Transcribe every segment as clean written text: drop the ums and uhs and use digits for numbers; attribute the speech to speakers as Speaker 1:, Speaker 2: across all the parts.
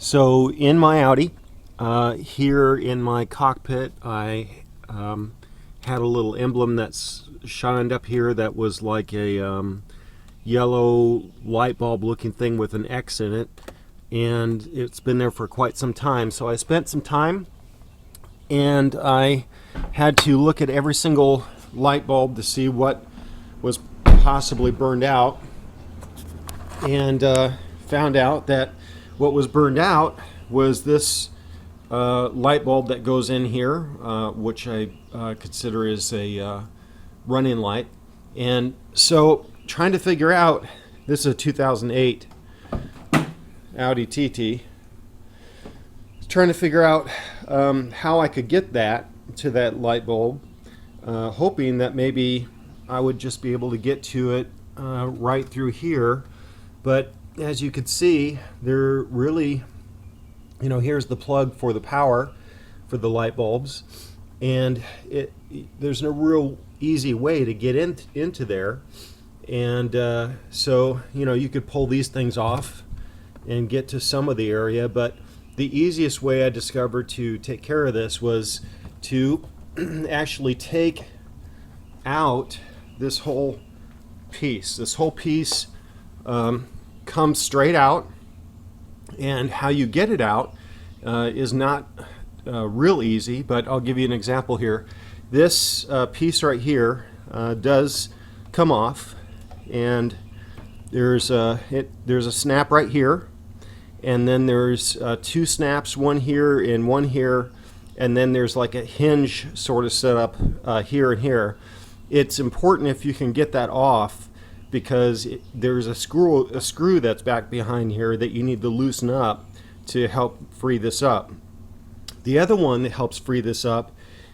Speaker 1: So in my Audi, here in my cockpit, I had a little emblem that's shined up here that was like a yellow light bulb looking thing with an X in it, and it's been there for quite some time. So I spent some time and I had to look at every single light bulb to see what was possibly burned out, and found out that what was burned out was this light bulb that goes in here, which I consider is a running light. And so trying to figure out, this is a 2008 Audi TT, trying to figure out how I could get that to that light bulb, hoping that maybe I would just be able to get to it right through here. But as you could see, there really, here's the plug for the power for the light bulbs, and there's no real easy way to get into there. And so you could pull these things off and get to some of the area, but the easiest way I discovered to take care of this was to actually take out this whole piece. This whole piece comes straight out, and how you get it out is not real easy, but I'll give you an example here. This piece right here does come off, and there's a snap right here, and then there's two snaps, one here and one here, and then there's like a hinge sort of set up here and here. It's important if you can get that off, because there's a screw that's back behind here that you need to loosen up to help free this up. The other one that helps free this up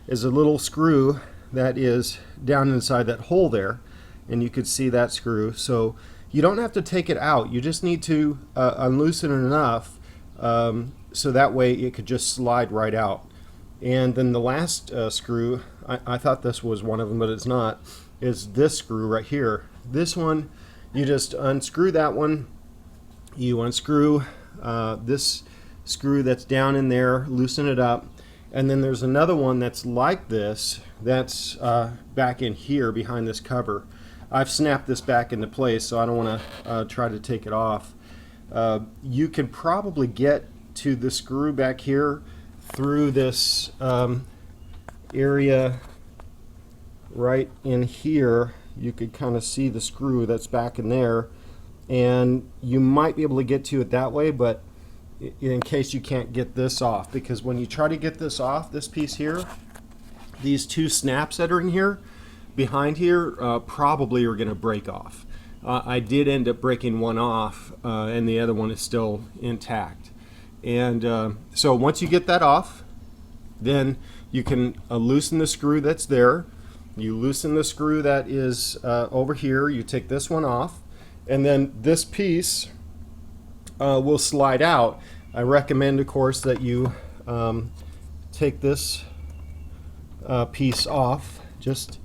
Speaker 1: is a little screw that is down inside that hole there, and you could see that screw. So you don't have to take it out, you just need to unloosen it enough so that way it could just slide right out. And then the last screw, I thought this was one of them, but it's not, is this screw right here. This one, you just unscrew that one, you unscrew this screw that's down in there, loosen it up, and then there's another one that's like this, that's back in here behind this cover. I've snapped this back into place, so I don't want to try to take it off. You can probably get to the screw back here through this area right in here. You could kind of see the screw that's back in there, and you might be able to get to it that way, but in case you can't get this off, because when you try to get this off, this piece here, these two snaps that are in here behind here probably are going to break off. I did end up breaking one off, and the other one is still intact. And so once you get that off, then you can loosen the screw that's there. You loosen the screw that is over here, you take this one off, and then this piece will slide out. I recommend, of course, that you take this piece off. Just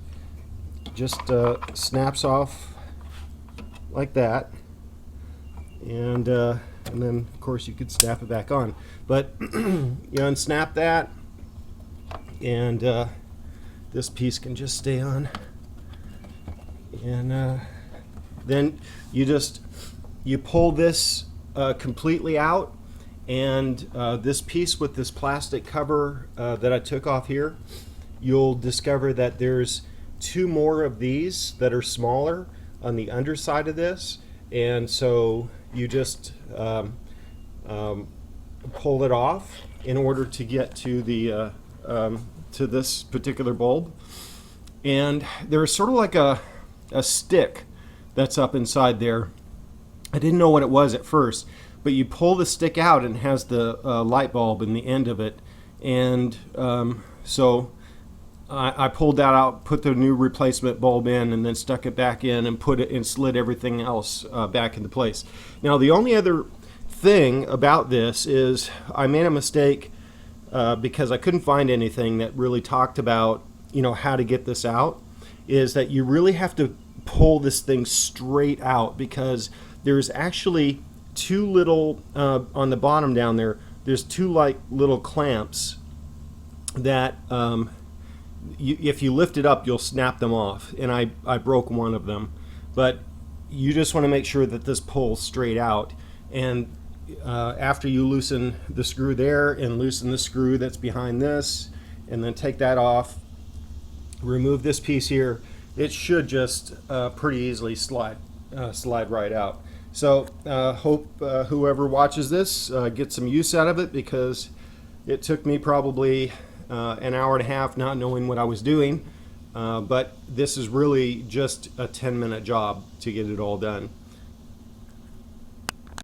Speaker 1: snaps off like that, and then of course you could snap it back on. But you unsnap that, and this piece can just stay on, and then you pull this completely out, and this piece with this plastic cover that I took off here, you'll discover that there's two more of these that are smaller on the underside of this, and so you just pull it off in order to get to the to this particular bulb. And there's sort of like a stick that's up inside there. I didn't know what it was at first, but you pull the stick out and it has the light bulb in the end of it, and so I pulled that out, put the new replacement bulb in, and then stuck it back in and put it and slid everything else back into place. Now the only other thing about this is I made a mistake because I couldn't find anything that really talked about how to get this out, is that you really have to pull this thing straight out, because there's actually two little on the bottom down there. There's two like little clamps that if you lift it up, you'll snap them off. And I broke one of them, but you just want to make sure that this pulls straight out. And after you loosen the screw there and loosen the screw that's behind this, and then take that off, remove this piece here, it should just pretty easily slide right out. So hope whoever watches this gets some use out of it, because it took me probably an hour and a half not knowing what I was doing. But this is really just a 10-minute job to get it all done.